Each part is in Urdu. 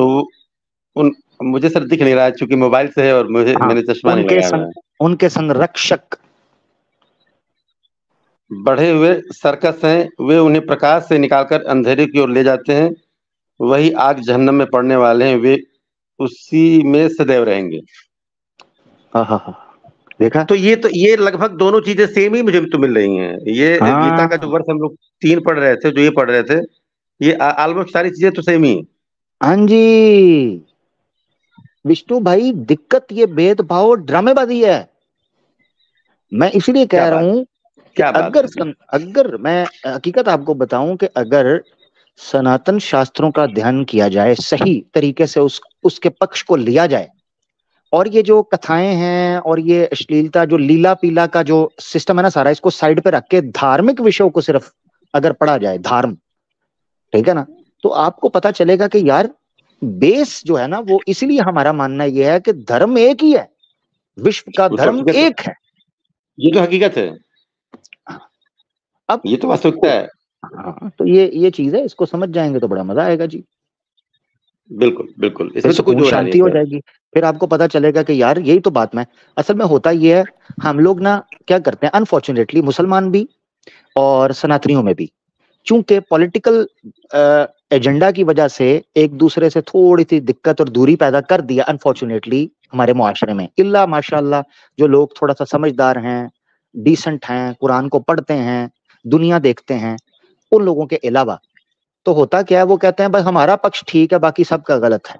تو ان مجھے سر دکھ نہیں رہا ہے چونکہ موبائل سے ہے اور میں نے چشمہ نہیں لگایا ہوا ہے. ان کے سنرکشک بڑھے ہوئے سرکس ہیں، وہ انہیں پرکاش سے نکال کر اندھیرے کی اور لے جاتے ہیں. وہی آگ جہنم میں پڑنے والے ہیں، وہ اسی میں سدیو رہیں گے. دیکھا تو یہ لگ بھگ دونوں چیزیں سیم ہی مجھے تو مل رہی ہیں. یہ گیتا کا جو ورس ہم لوگ 3 پڑھ رہے تھے، جو یہ پڑھ رہے تھے، یہ آلموسٹ ساری چیزیں تو سیم ہی ہیں. ہاں جی وشنو بھائی، دقت یہ بھید بھاؤ ڈرامے بازی ہے. میں اسی لیے کیا کہہ رہا بات ہوں کہ کیا بات ہے. اگر میں حقیقت آپ کو بتاؤں کہ اگر سناتن شاستروں کا دھیان کیا جائے، صحیح طریقے سے اس کے پکش کو لیا جائے، اور یہ جو کتھائیں ہیں اور یہ اشلیلتا جو لیلا پیلا کا جو سسٹم ہے نا سارا، اس کو سائڈ پہ رکھ کے دھارمک وشوں کو صرف اگر پڑھا جائے، دھارم، ٹھیک ہے نا، تو آپ کو پتا چلے گا کہ یار بیس جو ہے نا وہ، اس لیے ہمارا ماننا یہ ہے کہ دھرم ایک ہی ہے، وشو کا وہ تو دھرم حقیقت ایک ہے. یہ تو حقیقت ہے، اب یہ تو واستوکتا ہے. ہاں تو یہ چیز ہے، اس کو سمجھ جائیں گے تو بڑا مزہ آئے گا جی. بالکل بالکل، اس پھر میں تو کوئی سکون دو رائے نہیں شانتی ہو سر. جائے گی. پھر آپ کو پتا چلے گا کہ یار یہی تو بات میں اصل میں ہوتا یہ ہے. ہم لوگ نا کیا کرتے ہیں انفارچونیٹلی، مسلمان بھی اور سناتنیوں میں بھی، چونکہ پولیٹیکل ایجنڈا کی وجہ سے ایک دوسرے سے تھوڑی سی دقت اور دوری پیدا کر دیا انفارچونیٹلی ہمارے معاشرے میں. اللہ ماشاء اللہ جو لوگ تھوڑا سا سمجھدار ہیں، ڈیسنٹ ہیں، قرآن کو پڑھتے ہیں، دنیا دیکھتے ہیں، ان لوگوں کے علاوہ تو ہوتا کیا ہے، وہ کہتے ہیں بھائی ہمارا پکش ٹھیک ہے، باقی سب کا غلط ہے.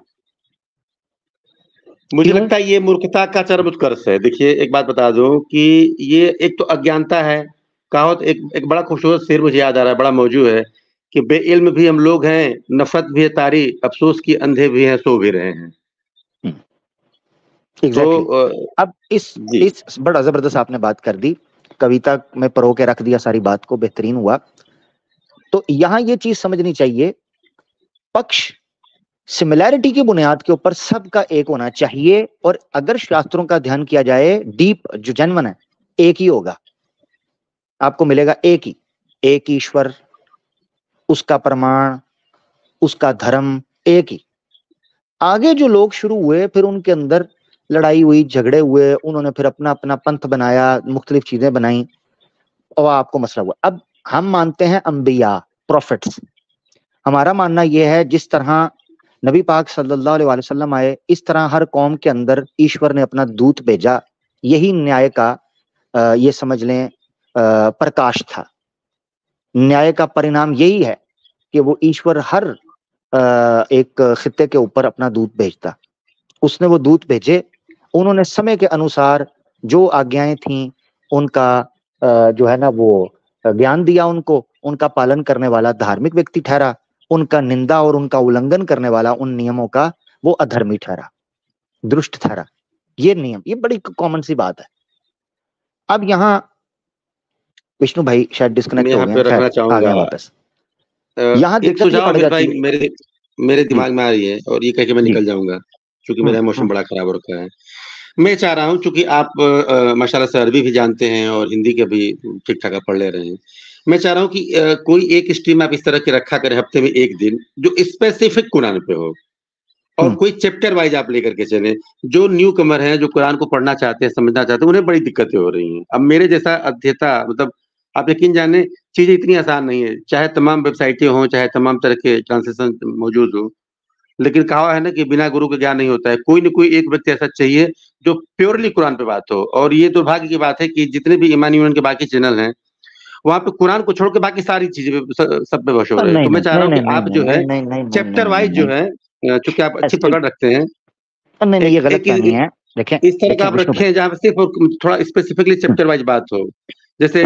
مجھے کیوں؟ لگتا ہے یہ مورکھتا کا چرم اتکرش ہے. دیکھیے ایک بات بتا دوں کہ یہ ایک تو اگیانتا ہے. کہاوت ایک بڑا خوبصورت شعر مجھے یاد آ رہا ہے، بڑا موضوع ہے کہ بے علم بھی ہم لوگ ہیں، نفرت بھی ہے طاری، افسوس کی اندھے بھی ہیں، سو بھی رہے ہیں. تو ایگزیکٹلی. اب جی اس بڑا زبردست آپ نے بات کر دی، کویتا میں پرو کے رکھ دیا ساری بات کو، بہترین ہوا. تو یہاں یہ چیز سمجھنی چاہیے، پکش سملیرٹی کی بنیاد کے اوپر سب کا ایک ہونا چاہیے. اور اگر شاستروں کا دھیان کیا جائے، ڈیپ جو جنمن ہے ایک ہی ہوگا. آپ کو ملے گا ایک ہی، ایک ایشور، اس کا پرمان، اس کا دھرم ایک ہی. آگے جو لوگ شروع ہوئے، پھر ان کے اندر لڑائی ہوئی، جھگڑے ہوئے، انہوں نے پھر اپنا اپنا پنتھ بنایا، مختلف چیزیں بنائیں، اور آپ کو مسئلہ ہوا. اب ہم مانتے ہیں انبیاء، پروفٹس. ہمارا ماننا یہ ہے جس طرح نبی پاک صلی اللہ علیہ وسلم آئے، اس طرح ہر قوم کے اندر ایشور نے اپنا دوت بھیجا. یہی نیائے کا یہ سمجھ لیں پرکاش تھا. نیائے کا پرینام یہی ہے کہ وہ ایشور ہر ایک خطے کے اوپر اپنا دوت بھیجتا. اس نے وہ دوت بھیجے، انہوں نے سمے کے انوسار جو آگیایں تھیں ان کا جو ہے نا وہ گیان دیا ان کو. ان کا پالن کرنے والا دھارمک ویکتی ٹھہرا، ان کا نندا اور ان کا النگن کرنے والا ان نیموں کا وہ ادھرمی ٹھہرا، درشٹ ٹھہرا. یہ نیم، یہ بڑی کامن سی بات ہے. اب یہاں وشنو بھائی شاید میں ڈسکنیکٹ ہو یہاں گئے ہیں، پہ خیر رکھنا آ چاہوں گئے گا واپس. یہاں ایک دقت یہ سجھاؤ پڑ امیر بھائی، جاتی ہے. میرے دماغ میں آ رہی ہے اور یہ کہہ کے میں جی. نکل جاؤں گا چونکہ میرا موسم بڑا خراب ہو رکھا ہے. میں چاہ رہا ہوں چونکہ آپ ماشاء اللہ سے عربی بھی جانتے ہیں اور ہندی کے بھی ٹھیک ٹھاک پڑھ لے رہے ہیں. میں چاہ رہا ہوں کہ کوئی ایک اسٹریم آپ اس طرح کی رکھا کریں ہفتے میں ایک دن، جو اسپیسیفک قرآن پہ ہو، اور کوئی چیپٹر وائز آپ لے کر کے چلیں. جو نیو کمر ہیں، جو قرآن کو پڑھنا چاہتے ہیں، سمجھنا چاہتے ہیں، انہیں بڑی دقتیں ہو رہی ہیں. اب میرے جیسا ادھیتا، مطلب آپ یقین جانیں چیزیں اتنی آسان نہیں ہے، چاہے تمام ویب سائٹیں ہوں، چاہے تمام طرح کے ٹرانسلیشن موجود ہوں، لیکن کہا ہے نا کہ بنا گرو کے گیان نہیں ہوتا ہے. کوئی نہ کوئی ایک ویکتی ایسا چاہیے جو پیورلی قرآن پہ بات ہو. اور یہ دربھاگیہ کی بات ہے کہ جتنے بھی ایمان یونین کے باقی چینل ہیں، وہاں پہ قرآن کو چھوڑ کے باقی ساری چیزیں سب پہ بش ہو رہے ہیں. نہیں تو میں نہیں چاہ رہا نہیں ہوں نہیں کہ نہیں آپ جو ہے نہیں نہیں نہیں چیپٹر نہیں وائز نہیں جو ہے، چونکہ آپ اچھی ایسے پکڑ رکھتے ہیں، نہیں نہیں، یہ غلط ایک فہمی ہے. دیکھیں اس طرح کا دیکھیں آپ وشنو رکھیں جہاں پہ صرف تھوڑا اسپیسیفکلی بھائی، چیپٹر وائز بات ہو. جیسے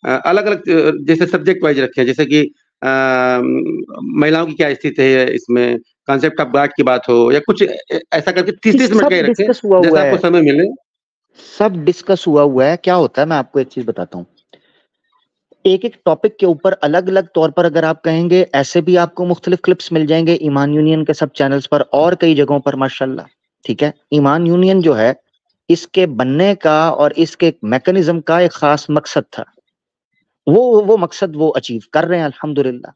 الگ الگ جیسے سبجیکٹ وائز رکھیں، جیسے کہ مہیلاؤں کی کیا استھتی ہے اس میں، کانسیپٹ آف گاڈ کی بات ہو، یا کچھ ایسا کر کے 30 منٹ کا ہی سب رکھیں ڈسکس ہوا جیسا ہوا آپ کو ہے، سمے ملے. سب ڈسکس ہوا ہے. کیا ہوتا ہے میں آپ کو ایک چیز بتاتا ہوں. ایک ایک ٹاپک کے اوپر الگ الگ طور پر اگر آپ کہیں گے، ایسے بھی آپ کو مختلف کلپس مل جائیں گے ایمان یونین کے سب چینلز پر اور کئی جگہوں پر ماشاءاللہ. ٹھیک ہے، ایمان یونین جو ہے اس کے بننے کا اور اس کے میکنزم کا ایک خاص مقصد تھا. وہ مقصد وہ اچیو کر رہے ہیں الحمدللہ.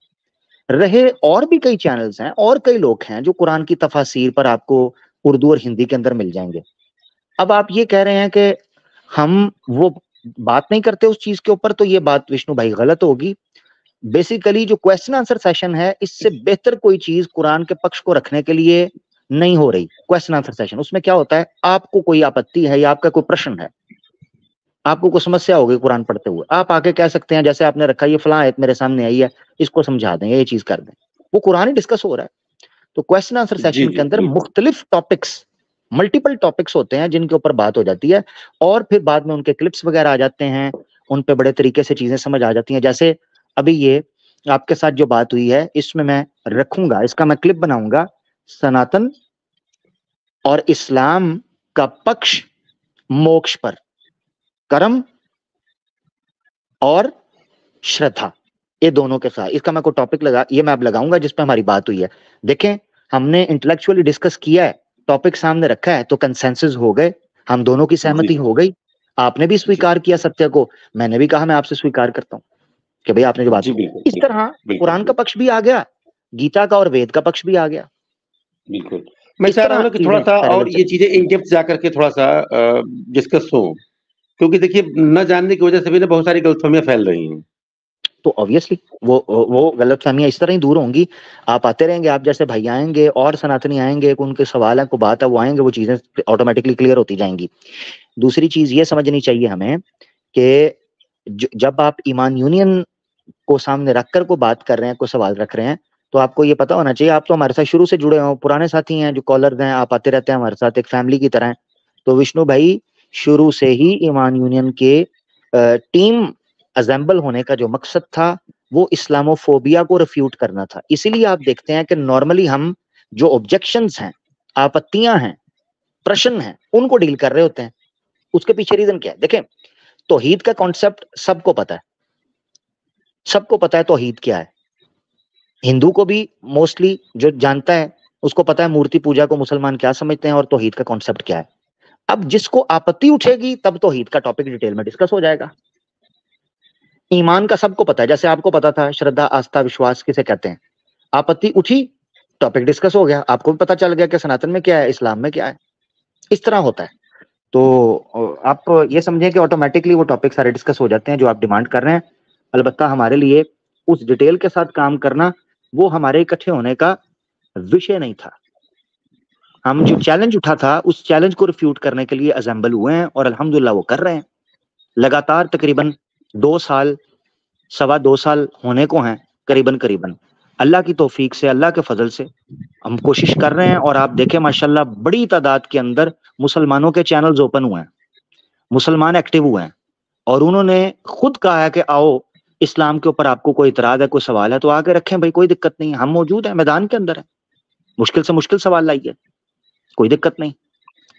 رہے اور بھی کئی چینلز ہیں اور کئی لوگ ہیں جو قرآن کی تفاسیر پر آپ کو اردو اور ہندی کے اندر مل جائیں گے. اب آپ یہ کہہ رہے ہیں کہ ہم وہ بات نہیں کرتے اس چیز کے اوپر, تو یہ بات وشنو بھائی غلط ہوگی. بیسیکلی جو کوسچن آنسر سیشن ہے, اس سے بہتر کوئی چیز قرآن کے پکش کو رکھنے کے لیے نہیں ہو رہی. کوسچن آنسر سیشن, اس میں کیا ہوتا ہے, آپ کو کوئی آپتی ہے یا آپ کا کوئی پرشن ہے, آپ کو کوئی سمسیا ہوگی قرآن پڑھتے ہوئے, آپ آگے کہہ سکتے ہیں جیسے آپ نے رکھا یہ فلاں آیت میرے سامنے آئی ہے, اس کو سمجھا دیں, یہ چیز کر دیں. وہ قرآن ہی ڈسکس ہو رہا ہے. تو کوسچن آنسر جی سیشن جی کے اندر بالکل مختلف ٹاپکس, ملٹیپل ٹاپکس ہوتے ہیں جن کے اوپر بات ہو جاتی ہے, اور پھر بعد میں ان کے کلپس وغیرہ آ جاتے ہیں, ان پہ بڑے طریقے سے چیزیں سمجھ آ جاتی ہیں. جیسے ابھی یہ آپ کے ساتھ جو بات ہوئی ہے, اس میں رکھوں گا, اس کا میں کلپ بناؤں گا, سناتن اور اسلام کا پکش موکش پر, کرم اور شردھا, یہ دونوں کے ساتھ اس کا میں کوئی ٹاپک یہ میں اب لگاؤں گا جس پہ ہماری بات ہوئی ہے. دیکھیں ہم نے انٹلیکچولی ڈسکس کیا ہے, ٹاپک سامنے رکھا ہے, تو کنسنسس ہو گئے, ہم دونوں کی جی سہمتی ہو گئی. آپ نے بھی جی سویکار کیا ستیہ کو, میں نے بھی کہا میں آپ سے سویکار کرتا ہوں کہ بھئی آپ نے جو بات جی کی. بالکل اس طرح بالکل قرآن کا پکش بھی آ گیا, گیتا کا اور وید کا پکش بھی آ گیا. بالکل. میں اس چاہ رہا ہوں طرح نا کہ تھوڑا چیزیں سا اور پیرالل یہ چلیں. چیزیں ان ڈیپتھ جا کر کے تھوڑا سا ڈسکس ہو, کیونکہ دیکھیے نہ جاننے کی وجہ سے بھی نا بہت ساری غلط فہمیاں پھیل رہی ہیں. تو obviously وہ غلط فہمیاں اس طرح ہی دور ہوں گی. آپ آتے رہیں گے, آپ جیسے بھائی آئیں گے اور سناتنی آئیں گے, ان کے سوال ہے, کو بات ہے, وہ آئیں گے, وہ چیزیں آٹومیٹکلی کلیئر ہوتی جائیں گی. دوسری چیز یہ سمجھنی چاہیے ہمیں کہ جب آپ ایمان یونین کو سامنے رکھ کر کو بات کر رہے ہیں, کوئی سوال رکھ رہے ہیں, تو آپ کو یہ پتا ہونا چاہیے, آپ تو ہمارے ساتھ شروع سے جڑے ہوں, پرانے ساتھی ہیں, جو کالرز ہیں, آپ آتے رہتے ہیں ہمارے ساتھ, ایک فیملی کی طرح. تو وشنو بھائی شروع سے ہی ایمان یونین کے ٹیم اسمبل ہونے کا جو مقصد تھا وہ اسلامو فوبیا کو ریفیوٹ کرنا تھا. اسی لیے آپ دیکھتے ہیں کہ نارملی ہم جو آبجیکشنز ہیں, آپتیاں ہیں, پرشن ہیں, ان کو ڈیل کر رہے ہوتے ہیں. اس کے پیچھے ریزن کیا ہے؟ دیکھیں توحید کا کانسیپٹ سب کو پتا ہے, سب کو پتا ہے توحید کیا ہے. ہندو کو بھی موسٹلی جو جانتا ہے اس کو پتا ہے مورتی پوجا کو مسلمان کیا سمجھتے ہیں اور توحید کا کانسیپٹ کیا ہے. اب جس کو آپتی اٹھے گی تب توحید کا ٹاپک ڈیٹیل میں ڈسکس ہو جائے گا. ایمان کا سب کو پتا ہے, جیسے آپ کو پتا تھا شردھا, آستھا, وشواس کسے کہتے ہیں. آپتی اٹھی, ٹاپک ڈسکس ہو گیا, آپ کو بھی پتا چل گیا کہ سناتن میں کیا ہے, اسلام میں کیا ہے. اس طرح ہوتا ہے. تو آپ یہ سمجھیں کہ آٹومیٹکلی وہ ٹاپک سارے ڈسکس ہو جاتے ہیں جو آپ ڈیمانڈ کر رہے ہیں. البتہ ہمارے لیے اس ڈیٹیل کے ساتھ کام کرنا وہ ہمارے اکٹھے ہونے کا وشے نہیں تھا. ہم جو چیلنج اٹھا تھا اس چیلنج کو ریفیوٹ کرنے کے لیے اسمبل ہوئے ہیں, اور الحمدللہ وہ کر رہے ہیں. لگاتار تقریباً 2 سال, 2.25 سال ہونے کو ہیں قریباً. اللہ کی توفیق سے, اللہ کے فضل سے ہم کوشش کر رہے ہیں. اور آپ دیکھیں ماشاءاللہ بڑی تعداد کے اندر مسلمانوں کے چینلز اوپن ہوئے ہیں, مسلمان ایکٹیو ہوئے ہیں, اور انہوں نے خود کہا ہے کہ آؤ اسلام کے اوپر آپ کو کوئی اعتراض ہے, کوئی سوال ہے تو آگے رکھیں بھائی, کوئی دقت نہیں, ہم موجود ہیں, میدان کے اندر ہیں, مشکل سے مشکل سوال لائیے, کوئی دقت نہیں.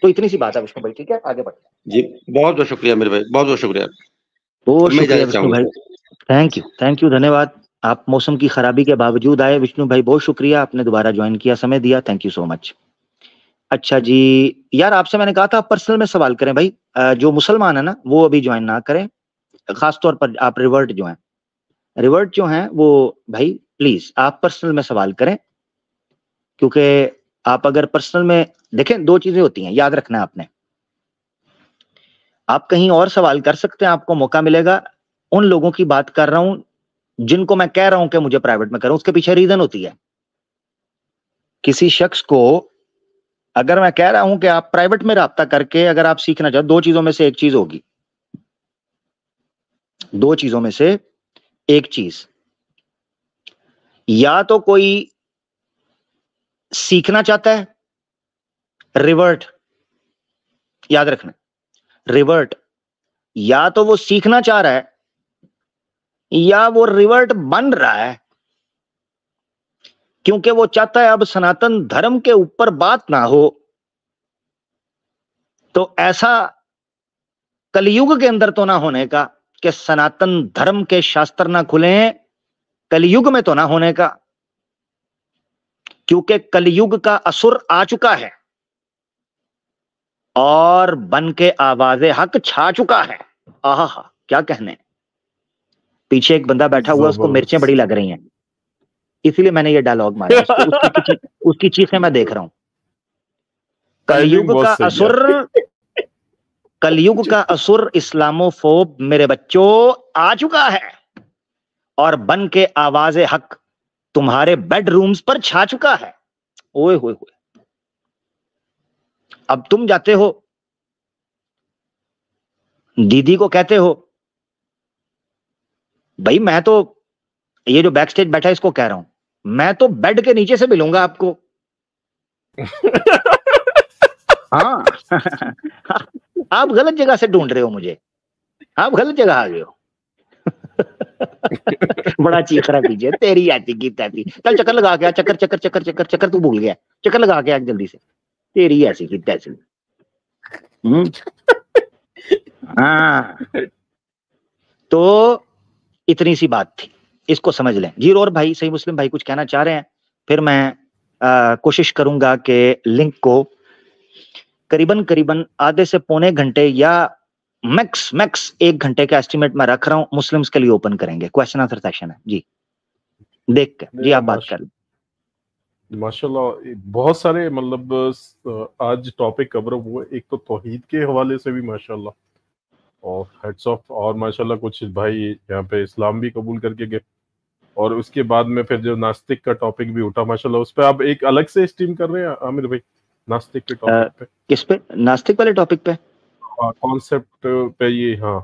تو اتنی سی بات ہے وشنو بھائی, ٹھیک ہے, آگے بڑھیں. جی بہت بہت شکریہ میرے بھائی, بہت بہت شکریہ. بہت میں شکریہ اجازت وشنو چاہوں بھائی, گا. تھینک یو, دھنیہ واد. آپ موسم کی خرابی کے باوجود آئے وشنو بھائی, بہت شکریہ, آپ نے دوبارہ جوائن کیا, سمے دیا, تھینک یو سو مچ. اچھا جی یار, آپ سے میں نے کہا تھا آپ پرسنل میں سوال کریں بھائی, جو مسلمان ہے نا وہ ابھی جوائن نہ کریں, خاص طور پر آپ ریورٹ جو ہیں وہ بھائی پلیز آپ پرسنل میں سوال کریں, کیونکہ آپ اگر پرسنل میں دیکھیں 2 چیزیں ہوتی ہیں, یاد رکھنا ہے آپ نے. آپ کہیں اور سوال کر سکتے ہیں, آپ کو موقع ملے گا. ان لوگوں کی بات کر رہا ہوں جن کو میں کہہ رہا ہوں کہ مجھے پرائیویٹ میں کروں, اس کے پیچھے ریزن ہوتی ہے. کسی شخص کو اگر میں کہہ رہا ہوں کہ آپ پرائیویٹ میں رابطہ کر کے اگر آپ سیکھنا چاہو, 2 چیزوں میں سے ایک چیز ہوگی, 2 چیزوں میں سے ایک چیز, یا تو کوئی سیکھنا چاہتا ہے, ریورٹ, یاد رکھنا, ریورٹ, یا تو وہ سیکھنا چاہ رہا ہے یا وہ ریورٹ بن رہا ہے, کیونکہ وہ چاہتا ہے اب سناتن دھرم کے اوپر بات نہ ہو. تو ایسا کلیوگ کے اندر تو نہ ہونے کا کہ سناتن دھرم کے شاستر نہ کھلیں, کلیوگ میں تو نہ ہونے کا, کیونکہ کلیوگ کا اثر آ چکا ہے اور بن کے آواز حق چھا چکا ہے. آہا کیا کہنے. پیچھے ایک بندہ بیٹھا ہوا, اس کو مرچیں بڑی زبردست. لگ رہی ہیں, اسی لیے میں نے یہ ڈائلاگ مارا اس کی چیخیں میں دیکھ رہا ہوں. کلیوگ کا اثر اسلاموفوب میرے بچوں آ چکا ہے اور بن کے آواز حق تمہارے بیڈ رومز پر چھا چکا ہے. اوئے ہوئے ہوئے. اب تم جاتے ہو دیدی کو کہتے ہو بھائی میں تو یہ جو بیک سٹیج بیٹھا ہے اس کو کہہ رہا ہوں میں تو بیڈ کے نیچے سے ملوں گا آپ کو. ہاں آپ غلط جگہ سے ڈھونڈ رہے ہو مجھے, آپ غلط جگہ آ گئے ہو. بڑا چیخ رہا پیچھے تیری آتی کی تیتی. چل چکر لگا کے چکر چکر چکر چکر چکر تو بھول گیا, چکر لگا کے جلدی سے تیری ایسی کی تیسی. ہاں تو اتنی سی بات تھی, اس کو سمجھ لیں. جی اور بھائی صحیح مسلم بھائی کچھ کہنا چاہ رہے ہیں, پھر میں کوشش کروں گا کہ لنک کو قریباً آدھے سے پونے گھنٹے یا میکس 1 گھنٹے کا ایسٹیمیٹ میں رکھ رہا ہوں مسلمز کے لیے اوپن کریں گے. کوشچن آنسر سیشن ہے جی, دیکھ کے جی آپ بات کر لیں. ماشاءاللہ بہت سارے مطلب آج ٹاپک کور ہوئے, ایک تو توحید کے حوالے سے بھی ماشاءاللہ اور ہیڈس آف, اور ماشاءاللہ کچھ بھائی یہاں پہ اسلام بھی قبول کر کے گئے, اور اس کے بعد میں پھر جو ناستک کا ٹاپک بھی اٹھا ماشاءاللہ, اس پہ آپ ایک الگ سے اسٹریم کر رہے ہیں عامر بھائی ناستک کے ٹاپک پہ؟ کس پہ؟ ناستک والے ٹاپک پہ, کانسیپٹ پہ. یہ ہاں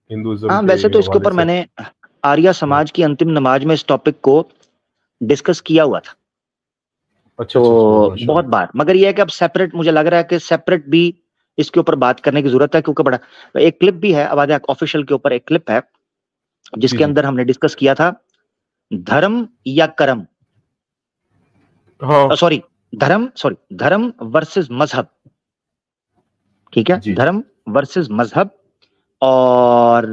ہندوازم. ہاں ویسے تو اس کے اوپر میں نے آریہ سماج کی انتم نماز میں اس ٹاپک کو ڈسکس کیا ہوا تھا تو بہت بار, مگر یہ ہے کہ اب سیپریٹ مجھے لگ رہا ہے کہ سیپریٹ بھی اس کے اوپر بات کرنے کی ضرورت ہے, کیونکہ بڑا ایک کلپ بھی ہے آواز آفیشیل کے اوپر, ایک کلپ ہے جس کے اندر ہم نے ڈسکس کیا تھا دھرم یا کرم, سوری دھرم ورسز مذہب. ٹھیک ہے, دھرم ورسز مذہب, اور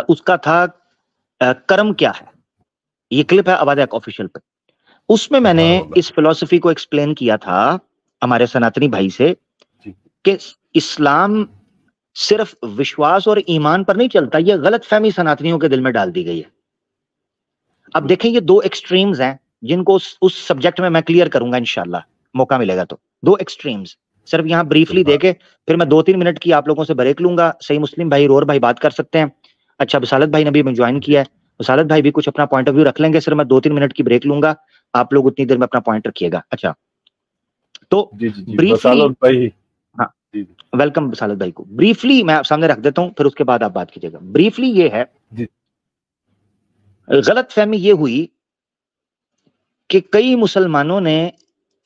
اس کا تھا کرم کیا ہے. یہ کلپ ہے آواز آفیشیل پہ. اس میں میں نے اس فلسفی کو ایکسپلین کیا تھا ہمارے سناتنی بھائی سے کہ اسلام صرف وشواس اور ایمان پر نہیں چلتا, یہ غلط فہمی سناتنیوں کے دل میں ڈال دی گئی ہے. اب دیکھیں یہ 2 ایکسٹریمز ہیں جن کو اس سبجیکٹ میں کلیئر کروں گا انشاءاللہ, موقع ملے گا تو. 2 ایکسٹریمز صرف یہاں بریفلی دے کے پھر میں 2-3 منٹ کی آپ لوگوں سے بریک لوں گا. صحیح مسلم بھائی رور بھائی بات کر سکتے ہیں. اچھا بسالت بھائی نے بھی جوائن کیا ہے, بسالت بھائی بھی کچھ اپنا پوائنٹ آف ویو رکھ لیں گے. صرف میں 2-3 منٹ کی بریک لوں گا, آپ لوگ اتنی دیر میں اپنا پوائنٹ رکھیے گا. اچھا تو بریفلی, ہاں ویلکم بسالت بھائی کو. بریفلی میں سامنے رکھ دیتا ہوں, پھر اس کے بعد آپ بات کیجیے گا. بریفلی یہ ہے غلط فہمی یہ ہوئی کہ کئی مسلمانوں نے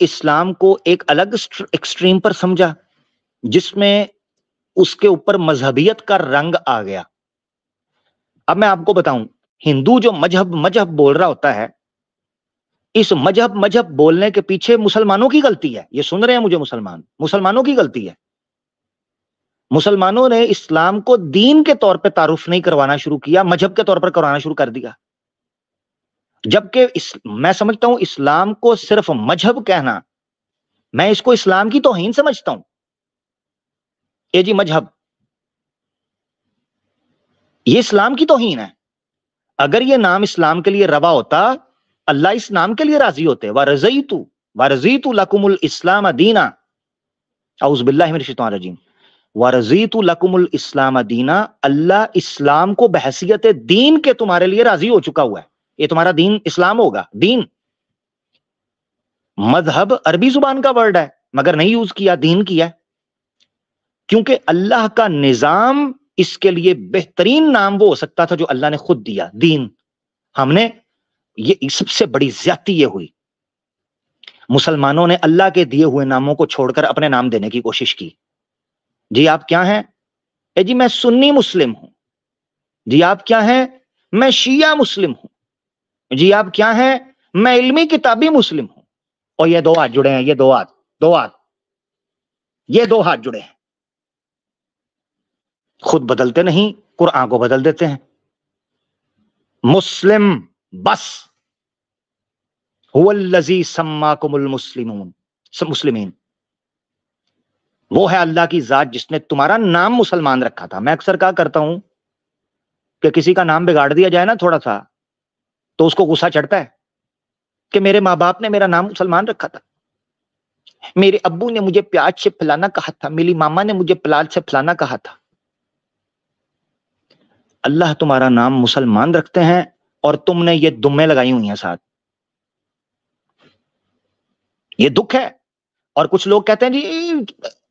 اسلام کو ایک الگ ایکسٹریم پر سمجھا جس میں اس کے اوپر مذہبیت کا رنگ آ گیا. اب میں آپ کو بتاؤں, ہندو جو مذہب بول رہا ہوتا ہے, اس مذہب بولنے کے پیچھے مسلمانوں کی غلطی ہے. یہ سن رہے ہیں مجھے مسلمانوں کی غلطی ہے. مسلمانوں نے اسلام کو دین کے طور پہ تعارف نہیں کروانا شروع کیا, مذہب کے طور پر کروانا شروع کر دیا. جبکہ میں سمجھتا ہوں اسلام کو صرف مذہب کہنا, میں اس کو اسلام کی توہین سمجھتا ہوں. یہ جی مذہب, یہ اسلام کی توہین ہے. اگر یہ نام اسلام کے لیے روا ہوتا, اللہ اس نام کے لیے راضی ہوتے. وَرَضِيتُ لَكُمُ الْإِسْلَامَ دِينًا, اعوذ باللہ من الشیطان الرجیم. وَرَضِيتُ لَكُمُ الْإِسْلَامَ دِينًا, اللہ اسلام کو بحیثیت دین کے تمہارے لیے راضی ہو چکا ہوا ہے. یہ تمہارا دین اسلام ہوگا. دین مذہب عربی زبان کا ورڈ ہے مگر نہیں یوز کیا, دین کیا, کیونکہ اللہ کا نظام اس کے لیے بہترین نام وہ ہو سکتا تھا جو اللہ نے خود دیا, دین. ہم نے یہ سب سے بڑی زیادتی یہ ہوئی, مسلمانوں نے اللہ کے دیے ہوئے ناموں کو چھوڑ کر اپنے نام دینے کی کوشش کی. جی آپ کیا ہیں؟ جی میں سنی مسلم ہوں. جی آپ کیا ہیں؟ میں شیعہ مسلم ہوں. جی آپ کیا ہیں؟ میں علمی کتابی مسلم ہوں. اور یہ 2 ہاتھ جڑے ہیں, یہ 2 ہاتھ جڑے ہیں. خود بدلتے نہیں, قرآن کو بدل دیتے ہیں. مسلم بس هو الذی سماکم مسلمین, وہ ہے اللہ کی ذات جس نے تمہارا نام مسلمان رکھا تھا. میں اکثر کہا کرتا ہوں کہ کسی کا نام بگاڑ دیا جائے نا تھوڑا سا, تو اس کو غصہ چڑھتا ہے. کہ میرے ماں باپ نے میرا نام مسلمان رکھا تھا، میرے ابو نے مجھے پیاز سے پھلانا کہا تھا، میری ماما نے مجھے پلال سے پھلانا کہا تھا. اللہ تمہارا نام مسلمان رکھتے ہیں اور تم نے یہ دمیں لگائی ہوئی ہیں ساتھ. یہ دکھ ہے. اور کچھ لوگ کہتے ہیں جی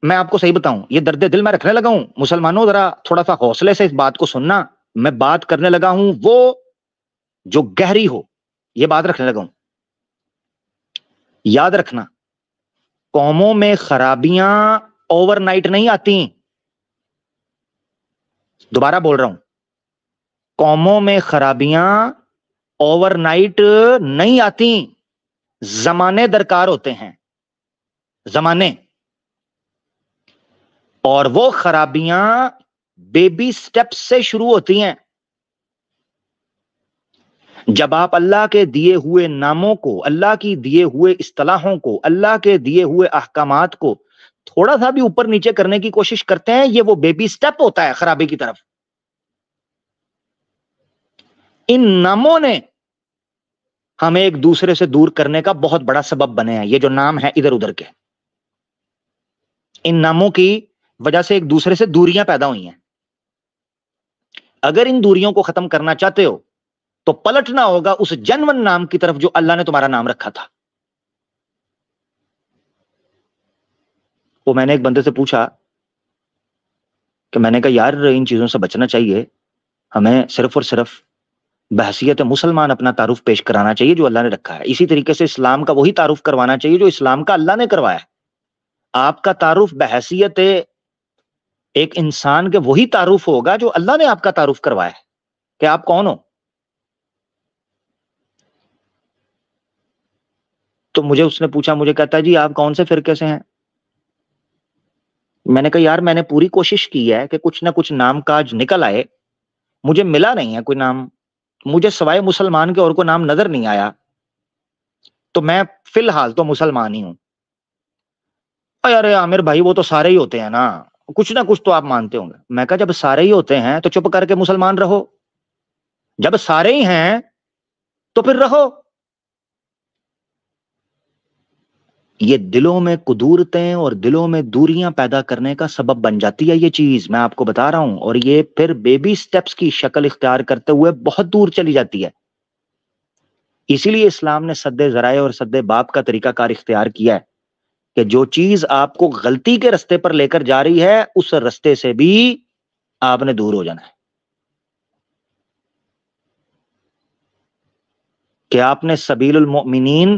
میں آپ کو صحیح بتاؤں، یہ درد دل میں رکھنے لگا ہوں. مسلمانوں ذرا تھوڑا سا حوصلے سے اس بات کو سننا. میں بات کرنے لگا ہوں وہ جو گہری ہو، یہ بات رکھنے لگا ہوں. یاد رکھنا، قوموں میں خرابیاں اوور نائٹ نہیں آتی. دوبارہ بول رہا ہوں، قوموں میں خرابیاں اوور نائٹ نہیں آتی، زمانے درکار ہوتے ہیں، زمانے. اور وہ خرابیاں بیبی سٹیپس سے شروع ہوتی ہیں. جب آپ اللہ کے دیے ہوئے ناموں کو، اللہ کی دیے ہوئے اصطلاحوں کو، اللہ کے دیے ہوئے احکامات کو تھوڑا سا بھی اوپر نیچے کرنے کی کوشش کرتے ہیں، یہ وہ بیبی سٹیپ ہوتا ہے خرابی کی طرف. ان ناموں نے ہمیں ایک دوسرے سے دور کرنے کا بہت بڑا سبب بنے ہیں. یہ جو نام ہے ادھر ادھر کے، ان ناموں کی وجہ سے ایک دوسرے سے دوریاں پیدا ہوئی ہیں. اگر ان دوریوں کو ختم کرنا چاہتے ہو تو پلٹنا ہوگا اس جنون نام کی طرف جو اللہ نے تمہارا نام رکھا تھا. وہ میں نے ایک بندے سے پوچھا کہ میں نے کہا یار ان چیزوں سے بچنا چاہیے، ہمیں صرف اور صرف بحثیت مسلمان اپنا تعارف پیش کرانا چاہیے جو اللہ نے رکھا ہے. اسی طریقے سے اسلام کا وہی تعارف کروانا چاہیے جو اسلام کا اللہ نے کروایا ہے. آپ کا تعارف بحیثیت ایک انسان کے وہی تعارف ہوگا جو اللہ نے آپ کا تعارف کروایا ہے کہ آپ کون ہو. تو مجھے اس نے پوچھا، مجھے کہتا ہے جی آپ کون سے فرقے سے ہیں؟ میں نے کہا یار میں نے پوری کوشش کی ہے کہ کچھ نہ کچھ نام کاج نکل آئے، مجھے ملا نہیں ہے کوئی نام، مجھے سوائے مسلمان کے اور کوئی نام نظر نہیں آیا، تو میں فی الحال تو مسلمان ہی ہوں. یار عامر بھائی وہ تو سارے ہی ہوتے ہیں نا، کچھ نہ کچھ تو آپ مانتے ہوں گے. میں کہا جب سارے ہی ہوتے ہیں تو چپ کر کے مسلمان رہو، جب سارے ہی ہیں تو پھر رہو. یہ دلوں میں قدورتیں اور دلوں میں دوریاں پیدا کرنے کا سبب بن جاتی ہے یہ چیز، میں آپ کو بتا رہا ہوں. اور یہ پھر بیبی سٹیپس کی شکل اختیار کرتے ہوئے بہت دور چلی جاتی ہے. اسی لیے اسلام نے سد ذرائع اور سد باب کا طریقہ کار اختیار کیا ہے کہ جو چیز آپ کو غلطی کے رستے پر لے کر جا رہی ہے اس رستے سے بھی آپ نے دور ہو جانا ہے. کہ آپ نے سبیل المؤمنین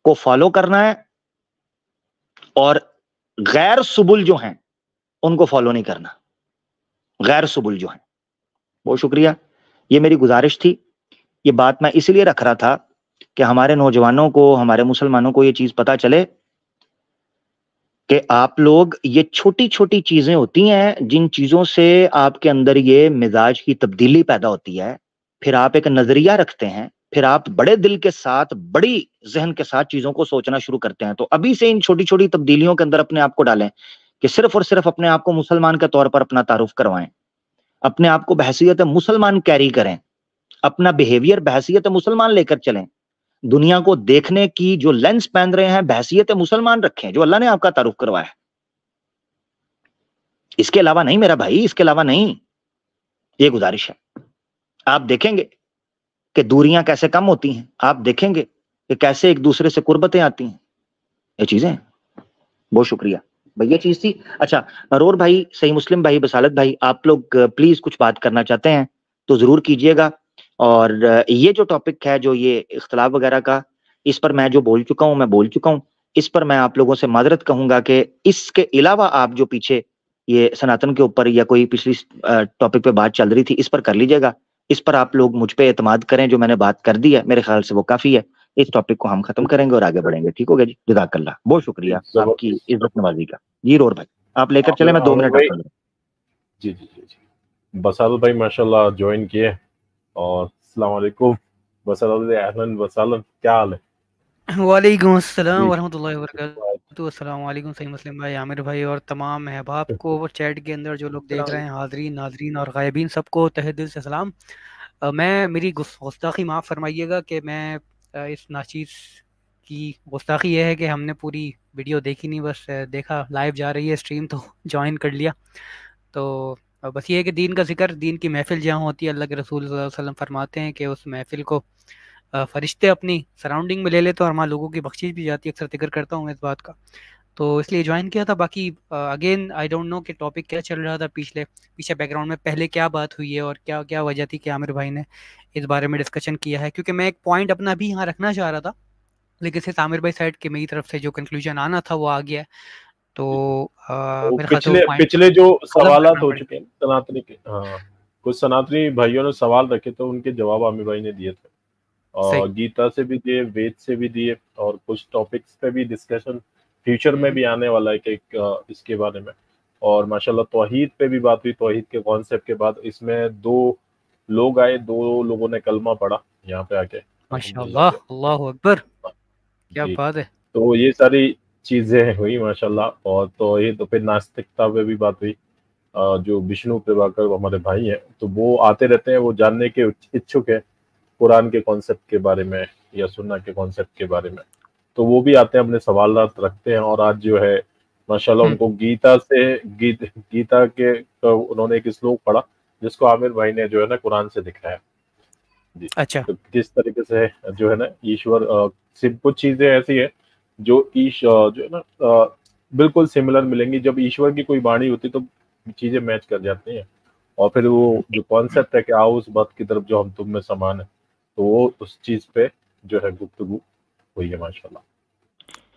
کو فالو کرنا ہے اور غیر سبل جو ہیں ان کو فالو نہیں کرنا. غیر سبل جو ہیں. بہت شکریہ، یہ میری گزارش تھی. یہ بات میں اس لیے رکھ رہا تھا کہ ہمارے نوجوانوں کو، ہمارے مسلمانوں کو یہ چیز پتا چلے کہ آپ لوگ، یہ چھوٹی چھوٹی چیزیں ہوتی ہیں جن چیزوں سے آپ کے اندر یہ مزاج کی تبدیلی پیدا ہوتی ہے. پھر آپ ایک نظریہ رکھتے ہیں، پھر آپ بڑے دل کے ساتھ، بڑی ذہن کے ساتھ چیزوں کو سوچنا شروع کرتے ہیں. تو ابھی سے ان چھوٹی چھوٹی تبدیلیوں کے اندر اپنے آپ کو ڈالیں کہ صرف اور صرف اپنے آپ کو مسلمان کے طور پر اپنا تعارف کروائیں، اپنے آپ کو بحیثیت مسلمان کیری کریں، اپنا بیہیویئر بحیثیت مسلمان لے کر چلیں. دنیا کو دیکھنے کی جو لینس پہن رہے ہیں بحیثیت مسلمان رکھیں جو اللہ نے آپ کا تعارف کروایا ہے. اس کے علاوہ نہیں میرا بھائی، اس کے علاوہ نہیں. یہ گزارش ہے. آپ دیکھیں گے کہ دوریاں کیسے کم ہوتی ہیں، آپ دیکھیں گے کہ کیسے ایک دوسرے سے قربتیں آتی ہیں. یہ چیزیں ہیں. بہت شکریہ بھائی، یہ چیز تھی. اچھا رور بھائی، صحیح مسلم بھائی، بصالت بھائی، آپ لوگ پلیز کچھ بات کرنا چاہتے ہیں تو ضرور کیجئے گا. اور یہ جو ٹاپک ہے، جو یہ اختلاف وغیرہ کا، اس پر میں جو بول چکا ہوں، میں بول چکا ہوں. اس پر میں آپ لوگوں سے معذرت کہوں گا کہ اس کے علاوہ آپ جو پیچھے یہ سناتن کے اوپر یا کوئی پچھلی ٹاپک پہ بات چل رہی تھی، اس پر کر لیجئے گا. اس پر آپ لوگ مجھ پہ اعتماد کریں، جو میں نے بات کر دی ہے میرے خیال سے وہ کافی ہے. اس ٹاپک کو ہم ختم کریں گے اور آگے بڑھیں گے. ٹھیک ہو گیا جی؟ جزاک اللہ، بہت شکریہ آپ کی عزت نوازی کا. جی رور بھائی آپ لے کر چلیں، میں 2 منٹ آپ کا. جی جی جی جی بصالت بھائی ماشاء اللہ جوائن کیے. اور السلام علیکم بصالت بھائی، اہلاً بصالت، کیا حال ہے؟ وعلیکم السلام ورحمۃ اللہ وبرکاتہ. السلام علیکم صحیح مسلم بھائی، عامر بھائی اور تمام احباب کو وہ چیٹ کے اندر جو لوگ دیکھ رہے ہیں، حاضرین ناظرین اور غائبین، سب کو تہہ دل سے سلام. میری گستاخی معاف فرمائیے گا کہ میں اس ناچیز کی گستاخی یہ ہے کہ ہم نے پوری ویڈیو دیکھی نہیں، بس دیکھا لائیو جا رہی ہے اسٹریم تو جوائن کر لیا. تو بس یہ ہے کہ دین کا ذکر، دین کی محفل جہاں ہوتی ہے، اللہ کے رسول صلی اللہ علیہ وسلم فرماتے ہیں کہ اس محفل کو فرشتے اپنی سراؤنڈنگ میں لے لے تو ہمارے لوگوں کی بخشش بھی جاتی ہے. اکثر ذکر کرتا ہوں میں اس بات کا، تو اس لیے جوائن کیا تھا. باقی اگین آئی ڈونٹ نو کہ ٹاپک کیا چل رہا تھا پیچھے بیک گراؤنڈ میں پہلے کیا بات ہوئی ہے اور کیا وجہ تھی کہ عامر بھائی نے اس بارے میں ڈسکشن کیا ہے، کیونکہ میں ایک پوائنٹ اپنا بھی یہاں رکھنا چاہ رہا تھا، لیکن صرف عامر بھائی سائڈ کے میری طرف سے جو کنکلوژن آنا تھا وہ آ گیا ہے. تو میرے خیال سے وہ پوائنٹ پچھلے جو سوالات کرنا ہو پڑے. چکے ہیں سناتنی کے، ہاں کچھ سناتنی بھائیوں نے سوال رکھے تو ان کے جواب عامر بھائی نے دیے تھے، اور گیتا سے بھی دیے، وید سے بھی دیے، اور کچھ ٹاپکس پہ بھی ڈسکشن فیوچر میں بھی آنے والا ہے کہ اس کے بارے میں. اور ماشاءاللہ توحید پہ بھی بات ہوئی، توحید کے کانسیپٹ کے بعد اس میں 2 لوگ آئے، 2 لوگوں نے کلمہ پڑھا یہاں پہ آ کے، ماشاءاللہ، اللہ اکبر، کیا جی. بات ہے. تو یہ ساری چیزیں ہوئی ماشاءاللہ. اور توحید، تو پھر ناستکتا پہ بھی بات ہوئی، جو وشنو پربھاکر ہمارے بھائی ہیں تو وہ آتے رہتے ہیں، وہ جاننے کے اچھک ہے قرآن کے کانسیپٹ کے بارے میں یا سنت کے کانسیپٹ کے بارے میں، تو وہ بھی آتے ہیں، اپنے سوالات رکھتے ہیں. اور آج جو ہے ماشاءاللہ ان کو گیتا کے انہوں نے ایک سلوک پڑھا جس کو عامر بھائی نے جو ہے نا قرآن سے دکھایا. جی. اچھا، تو کس طریقے سے جو ہے نا ایشور، کچھ چیزیں ایسی ہیں جو جو ہے نا بالکل سملر ملیں گی. جب ایشور کی کوئی بانی ہوتی تو چیزیں میچ کر جاتی ہیں، اور پھر وہ جو کانسیپٹ ہے کہ آؤ اس بات کی طرف جو ہم تم میں سامان ہے، تو وہ اس چیز پہ جو ہے گفتگو ہوئی ہے ماشاءاللہ.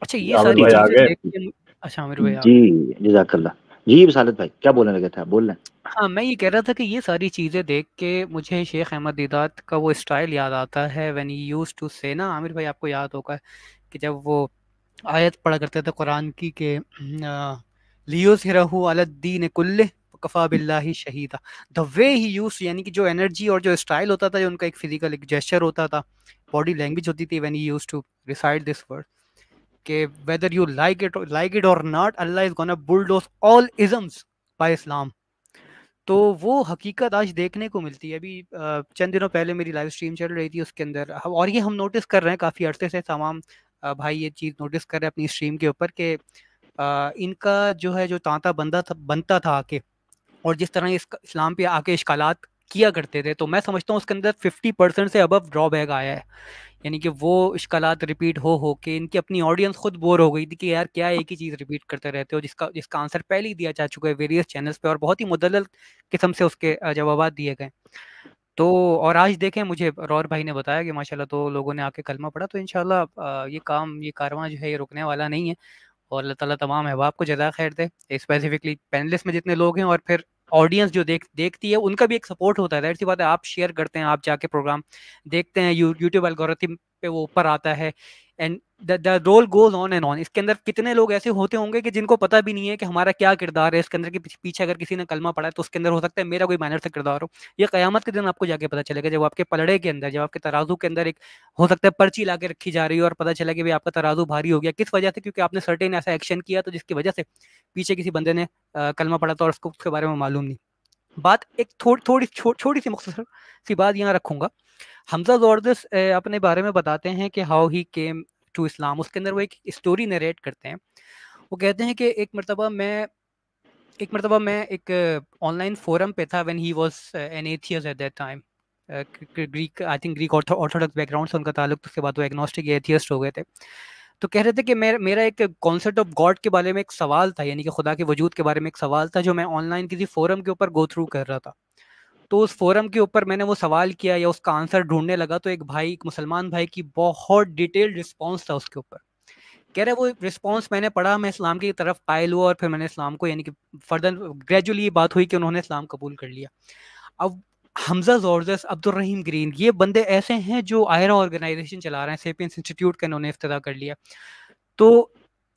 اچھا یہ عامر ساری بھائی آ چیزیں گئے. دیکھ کے، اچھا عامر بھائی جی جزاک اللہ. جی وسالت بھائی کیا بولنے لگے تھے آپ؟ بول رہے ہیں. ہاں میں یہ کہہ رہا تھا کہ یہ ساری چیزیں دیکھ کے مجھے شیخ احمد دیدات کا وہ اسٹائل یاد آتا ہے، when he used to say نا، عامر بھائی آپ کو یاد ہوگا کہ جب وہ آیت پڑھا کرتے تھے قرآن کی کہ لیظہرہ علی الدین کلہ وکفی باللہ شہیدا. the way he used، یعنی کہ جو انرجی اور جو اسٹائل ہوتا تھا، جو ان کا ایک فزیکل ایک جیسچر ہوتا تھا، باڈی لینگویج ہوتی تھی when he used to recite this word کہ whether you like it or not, Allah is gonna bulldoze all isms by Islam. تو وہ حقیقت آج دیکھنے کو ملتی ہے. ابھی چند دنوں پہلے میری لائیو اسٹریم چل رہی تھی، اس کے اندر اور یہ ہم نوٹس کر رہے ہیں کافی عرصے سے، تمام بھائی یہ چیز نوٹس کر رہے ہیں اپنی اسٹریم کے اوپر کہ ان کا جو ہے جو تانتا بنتا تھا آ کے، اور جس طرح اسلام پہ آ کے اشکالات کیا کرتے تھے، تو میں سمجھتا ہوں اس کے اندر 50% سے ابو ڈرا بیک آیا ہے. یعنی کہ وہ اشکالات ریپیٹ ہو کے ان کی اپنی آڈینس خود بور ہو گئی تھی کہ یار کیا ایک ہی چیز ریپیٹ کرتے رہتے ہو، جس کا آنسر پہلے ہی دیا جا چکا ہے ویریس چینلز پہ، اور بہت ہی مدلل قسم سے اس کے جوابات دیے گئے. تو اور آج دیکھیں مجھے رور بھائی نے بتایا کہ ماشاءاللہ 2 لوگوں نے آ کے کلمہ پڑھا، تو انشاءاللہ یہ کارواں جو ہے یہ رکنے والا نہیں ہے. اور اللہ تعالیٰ تمام احباب کو جزائے خیر دے، اسپیسیفکلی پینلسٹ میں جتنے لوگ ہیں، اور پھر آڈینس جو دیکھتی ہے ان کا بھی ایک سپورٹ ہوتا ہے. ظاہر سی بات ہے، آپ شیئر کرتے ہیں، آپ جا کے پروگرام دیکھتے ہیں، یوٹیوب الگورتھم پہ وہ اوپر آتا ہے، and the roll goes on and on. اس کے اندر کتنے لوگ ایسے ہوتے ہوں گے کہ جن کو پتہ بھی نہیں ہے کہ ہمارا کیا کردار ہے اس کے اندر، کہ پیچھے اگر کسی نے کلمہ پڑھا ہے تو اس کے اندر ہو سکتا ہے میرا کوئی مائنر سے کردار ہو. یہ قیامت کے دن آپ کو جا کے پتہ چلے گا، جب آپ کے پلڑے کے اندر، جب آپ کے ترازو کے اندر ایک ہو سکتا ہے پرچی لا کے رکھی جا رہی ہے اور پتہ چلا کہ آپ کا ترازو بھاری ہو گیا. کس وجہ سے؟ کیونکہ آپ نے سرٹین ایسا ایکشن کیا تو جس کی وجہ سے پیچھے کسی بندے نے کلمہ پڑھا تھا اور اس کو اس کے بارے میں معلوم نہیں. بات ایک چھوٹی سی مختصر سی بات یہاں رکھوں گا. حمزہ زوردست اپنے بارے میں بتاتے ہیں کہ ہاؤ ہی کیم ٹو اسلام. اس کے اندر وہ ایک اسٹوری نریٹ کرتے ہیں. وہ کہتے ہیں کہ ایک مرتبہ میں ایک آن لائن فورم پہ تھا when he was an atheist at that time. Greek orthodox back ground سے ان کا تعلق، اس کے بعد وہ ایگنوسٹک ایتھیسٹ ہو گئے تھے. تو کہہ رہے تھے کہ میرا ایک کانسیپٹ آف گاڈ کے بارے میں ایک سوال تھا، یعنی کہ خدا کے وجود کے بارے میں ایک سوال تھا جو میں آن لائن کسی فورم کے اوپر گو تھرو کر رہا تھا. تو اس فورم کے اوپر میں نے وہ سوال کیا یا اس کا آنسر ڈھونڈنے لگا، تو ایک مسلمان بھائی کی بہت ڈیٹیلڈ رسپانس تھا اس کے اوپر. کہہ رہے وہ رسپانس میں نے پڑھا، میں اسلام کی طرف قائل ہوا، اور پھر میں نے اسلام کو، یعنی کہ فردر گریجولی یہ بات ہوئی کہ انہوں نے اسلام قبول کر لیا. اب حمزہ زوردست، عبد الرحیم گرین، یہ بندے ایسے ہیں جو آئرا آرگنائزیشن چلا رہے ہیں، سیپینس انسٹیٹیوٹ کا انہوں نے افتتاح کر لیا. تو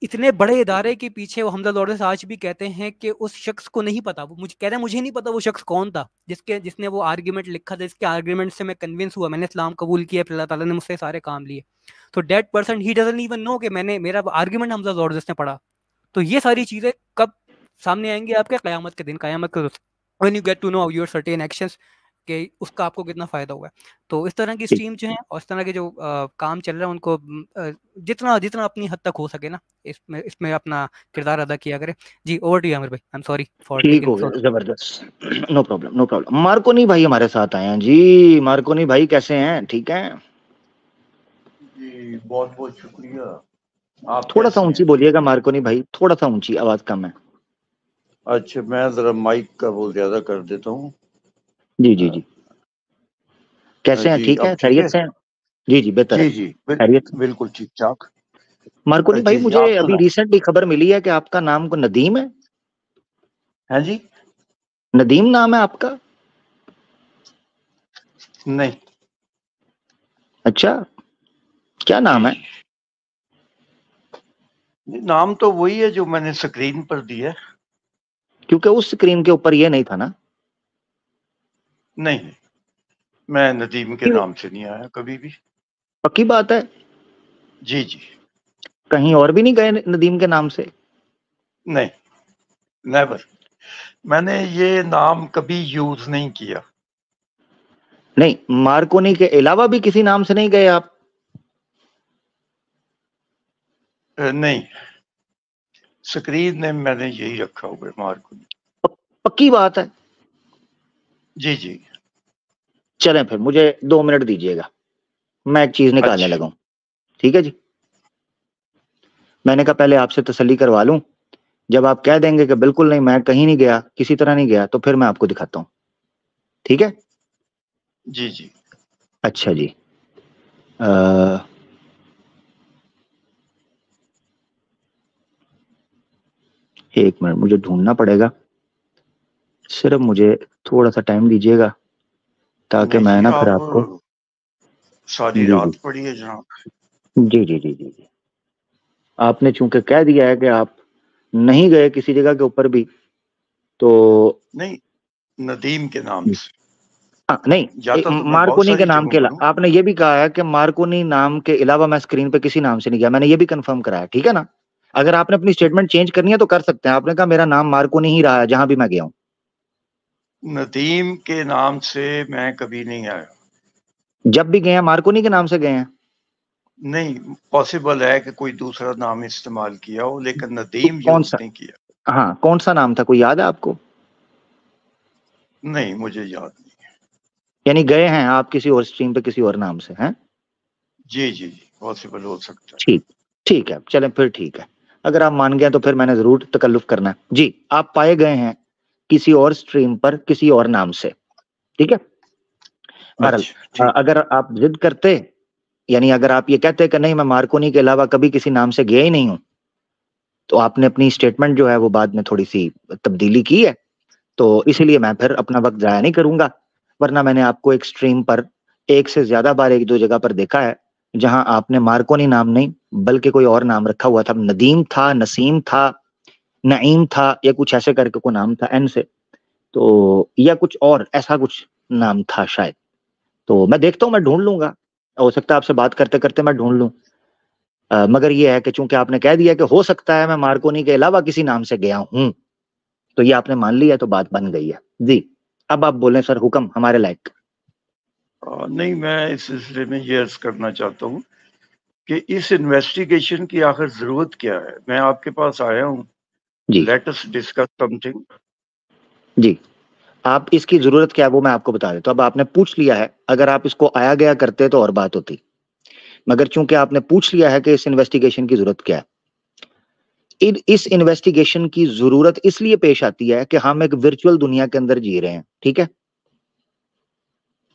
اتنے بڑے ادارے کے پیچھے وہ حمزہ زوردست آج بھی کہتے ہیں کہ اس شخص کو نہیں پتا، وہ مجھے کہہ رہے ہیں مجھے نہیں پتا وہ شخص کون تھا جس نے وہ آرگیومنٹ لکھا تھا، جس کے آرگیومنٹ سے میں کنونس ہوا، میں نے اسلام قبول کیا، پھر اللہ تعالیٰ نے مجھ سے سارے کام لیے. تو that person he doesn't even know کہ میرا آرگیومنٹ حمزہ زوردست نے پڑھا. تو یہ ساری چیزیں کب سامنے آئیں گی آپ کے؟ قیامت کے دن. قیامت کے when you get to know your certain actions کہ اس کا آپ کو کتنا فائدہ ہوا ہے. تو اس طرح کی اسٹریم جو ہیں اور اس طرح کے جو کام چل رہا ہے ان کو جتنا اپنی حد تک ہو سکے نا اس میں اپنا کردار ادا کیا کرے. جی اوور ٹو عامر بھائی. آئی ایم سوری فار ٹھیک ہو گیا, زبردست, no problem no problem. Marconi بھائی ہمارے ساتھ آئے ہیں جی. مارکونی بھائی کیسے ہیں؟ ٹھیک ہیں جی, بہت بہت شکریہ. آپ تھوڑا سا کیسے اونچی ہیں؟ بولیے گا مارکونی بھائی, تھوڑا سا اونچی, آواز کم ہے. اچھا, میں ذرا مائک کا وہ زیادہ کر دیتا ہوں. جی جی جی, کیسے ہیں؟ جی ٹھیک ہے, اب ٹھیک ہے. خیریت سے ہیں؟ جی جی بہتر ہے, جی خیریت. بالکل ٹھیک ٹھاک. مارکونی بھائی جی مجھے آپ ابھی سنائیں. ریسنٹلی خبر ملی ہے کہ آپ کا نام کو ندیم ہے. ہاں جی, ندیم نام ہے آپ کا؟ نہیں. اچھا, کیا جی نام ہے؟ جی, نام تو وہی ہے جو میں نے اسکرین پر دیا ہے. کیونکہ اس اسکرین کے اوپر یہ نہیں تھا نا. نہیں, میں ندیم کے نام سے نہیں آیا کبھی بھی. پکی بات ہے؟ جی جی, کہیں اور بھی نہیں گئے ندیم کے نام سے؟ نہیں, نیور. میں نے یہ نام کبھی یوز نہیں کیا. نہیں, مارکونی کے علاوہ بھی کسی نام سے نہیں گئے آپ؟ نہیں, اسکرین نے میں نے یہی رکھا ہوا ہے, مارکونی. پکی بات ہے؟ جی جی. چلیں پھر مجھے 2 منٹ دیجیے گا, میں ایک چیز نکالنے اچھا لگا ہوں. ٹھیک ہے جی, میں نے کہا پہلے آپ سے تسلی کروا لوں. جب آپ کہہ دیں گے کہ بالکل نہیں, میں کہیں نہیں گیا, کسی طرح نہیں گیا, تو پھر میں آپ کو دکھاتا ہوں. ٹھیک ہے؟ جی جی. اچھا جی, ایک منٹ مجھے ڈھونڈنا پڑے گا, صرف مجھے تھوڑا سا ٹائم دیجیے گا تاکہ نہیں میں جی, نا پھر آپ آپ کو. ساری جی جی رات پڑی ہے جناب. جی جی جی جی جی, آپ نے چونکہ کہہ دیا ہے کہ آپ نہیں گئے کسی جگہ کے اوپر بھی, تو نہیں, ندیم کے نام سے نہیں, جاتا تو میں بہت مارکونی کے ساری نام جگہوں کے پر ہوں. آپ نے یہ بھی کہا ہے کہ مارکونی نام کے علاوہ میں اسکرین پہ کسی نام سے نہیں گیا, میں نے یہ بھی کنفرم کرایا. ٹھیک ہے نا؟ اگر آپ نے اپنی اسٹیٹمنٹ چینج کرنی ہے تو کر سکتے ہیں. آپ نے کہا میرا نام مارکونی ہی رہا ہے جہاں بھی میں گیا ہوں. ندیم کے نام سے میں کبھی نہیں آیا. جب بھی گئے ہیں مارکونی کے نام سے گئے ہیں؟ نہیں, پاسبل ہے کہ کوئی دوسرا نام استعمال کیا ہو, لیکن تو ندیم کون یوز سا, نہیں کیا. ہاں کون سا نام تھا, کوئی یاد ہے آپ کو؟ نہیں, مجھے یاد نہیں. یعنی گئے ہیں آپ کسی اور اسٹریم پہ کسی اور نام سے ہیں؟ جی جی جی, پاسبل ہو سکتا ہے. ٹھیک, ٹھیک ہے, چلیں پھر ٹھیک ہے. اگر آپ مان گئے تو پھر میں نے ضرور تکلف کرنا ہے. جی, آپ پائے گئے ہیں کسی اور اسٹریم پر کسی اور نام سے. ٹھیک ہے, بہرحال اچھا ٹھیک. اگر آپ ضد کرتے, یعنی اگر آپ یہ کہتے کہ نہیں میں مارکونی کے علاوہ کبھی کسی نام سے گیا ہی نہیں ہوں, تو آپ نے اپنی اسٹیٹمنٹ جو ہے وہ بعد میں تھوڑی سی تبدیلی کی ہے, تو اسی لیے میں پھر اپنا وقت ضائع نہیں کروں گا. ورنہ میں نے آپ کو ایک اسٹریم پر ایک سے زیادہ بار ایک دو جگہ پر دیکھا ہے جہاں آپ نے مارکونی نام نہیں بلکہ کوئی اور نام رکھا ہوا تھا. ندیم تھا, نسیم تھا, نعیم تھا, یا کچھ ایسے کر کے کوئی نام تھا این سے, تو یا کچھ اور ایسا کچھ نام تھا شاید. تو میں دیکھتا ہوں, میں ڈھونڈ لوں گا, ہو سکتا ہے آپ سے بات کرتے کرتے میں ڈھونڈ لوں. مگر یہ ہے کہ چونکہ آپ نے کہہ دیا کہ ہو سکتا ہے میں مارکونی کے علاوہ کسی نام سے گیا ہوں, تو یہ آپ نے مان لیا, تو بات بن گئی ہے. جی, اب آپ بولیں سر, حکم ہمارے لائق. نہیں, میں اس سلسلے میں یہ عرض کرنا چاہتا ہوں کہ اس انویسٹیگیشن کی آخر ضرورت کیا ہے. میں آپ کے پاس آیا ہوں, جی let us discuss something. جی, آپ اس کی ضرورت کیا ہے وہ میں آپ کو بتا دیتا ہوں. اب آپ نے پوچھ لیا ہے, اگر آپ اس کو آیا گیا کرتے تو اور بات ہوتی, مگر چونکہ آپ نے پوچھ لیا ہے کہ اس انویسٹیگیشن کی ضرورت کیا ہے. اس انویسٹیگیشن کی ضرورت اس لیے پیش آتی ہے کہ ہم ایک ورچوئل دنیا کے اندر جی رہے ہیں. ٹھیک ہے,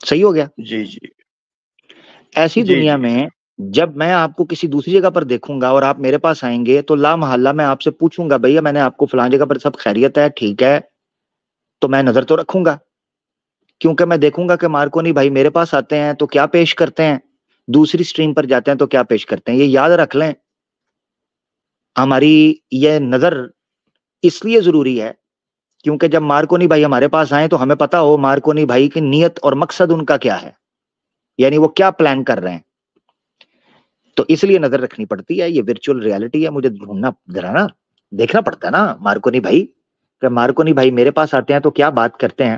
صحیح ہو گیا؟ جی جی ایسی جی دنیا جی. میں جب میں آپ کو کسی دوسری جگہ پر دیکھوں گا اور آپ میرے پاس آئیں گے تو لا محالہ میں آپ سے پوچھوں گا, بھیا میں نے آپ کو فلان جگہ پر سب خیریت ہے, ٹھیک ہے, تو میں نظر تو رکھوں گا, کیونکہ میں دیکھوں گا کہ مارکونی بھائی میرے پاس آتے ہیں تو کیا پیش کرتے ہیں, دوسری سٹریم پر جاتے ہیں تو کیا پیش کرتے ہیں. یہ یاد رکھ لیں, ہماری یہ نظر اس لیے ضروری ہے کیونکہ جب مارکونی بھائی ہمارے پاس آئیں تو ہمیں پتا ہو مارکونی بھائی کی نیت اور مقصد ان کا کیا ہے, یعنی وہ کیا پلان کر رہے ہیں. تو اس لیے نظر رکھنی پڑتی ہے. یہ ورچوئل ریالٹی ہے, مجھے ڈھونڈنا ذرا نا دیکھنا پڑتا ہے نا مارکونی بھائی, کہ مارکونی بھائی میرے پاس آتے ہیں تو کیا بات کرتے ہیں,